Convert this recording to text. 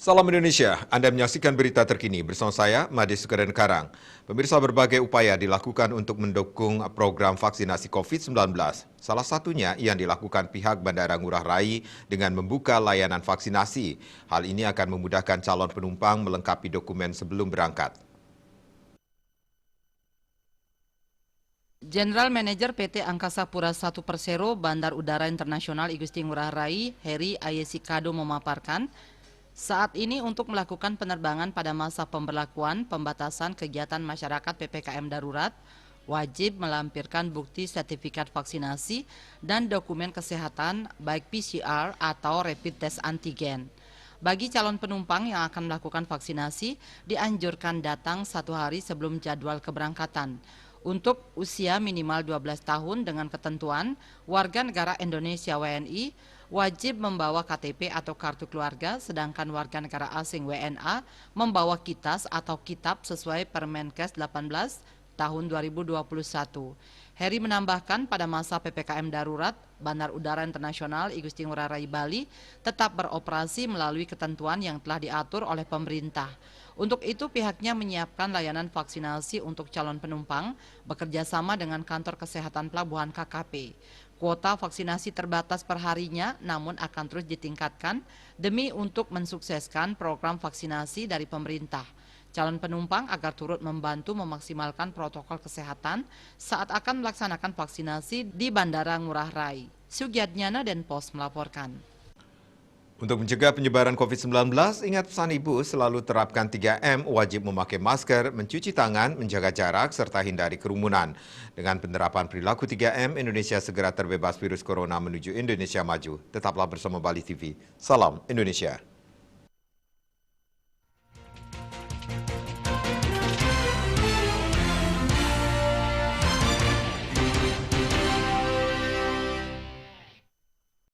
Salam Indonesia, Anda menyaksikan berita terkini bersama saya, Made Sukaren Karang. Pemirsa, berbagai upaya dilakukan untuk mendukung program vaksinasi COVID-19. Salah satunya yang dilakukan pihak Bandara Ngurah Rai dengan membuka layanan vaksinasi. Hal ini akan memudahkan calon penumpang melengkapi dokumen sebelum berangkat. General Manager PT Angkasa Pura I Persero Bandar Udara Internasional Igusti Ngurah Rai, Heri Ayesikado memaparkan, saat ini untuk melakukan penerbangan pada masa pemberlakuan pembatasan kegiatan masyarakat PPKM darurat, wajib melampirkan bukti sertifikat vaksinasi dan dokumen kesehatan baik PCR atau rapid test antigen. Bagi calon penumpang yang akan melakukan vaksinasi, dianjurkan datang 1 hari sebelum jadwal keberangkatan. Untuk usia minimal 12 tahun dengan ketentuan warga negara Indonesia WNI wajib membawa KTP atau kartu keluarga, sedangkan warga negara asing WNA membawa KITAS atau kitab sesuai Permenkes 18 tahun 2021. Heri menambahkan pada masa PPKM darurat, Bandar Udara Internasional Igusti Ngurah Rai Bali tetap beroperasi melalui ketentuan yang telah diatur oleh pemerintah. Untuk itu pihaknya menyiapkan layanan vaksinasi untuk calon penumpang bekerja sama dengan kantor kesehatan pelabuhan KKP. Kuota vaksinasi terbatas per harinya namun akan terus ditingkatkan demi untuk mensukseskan program vaksinasi dari pemerintah. Calon penumpang agar turut membantu memaksimalkan protokol kesehatan saat akan melaksanakan vaksinasi di Bandara Ngurah Rai. Sugiatnyana dan Pos melaporkan. Untuk mencegah penyebaran COVID-19, ingat pesan Ibu selalu terapkan 3M, wajib memakai masker, mencuci tangan, menjaga jarak, serta hindari kerumunan. Dengan penerapan perilaku 3M, Indonesia segera terbebas virus corona menuju Indonesia maju. Tetaplah bersama Bali TV. Salam Indonesia.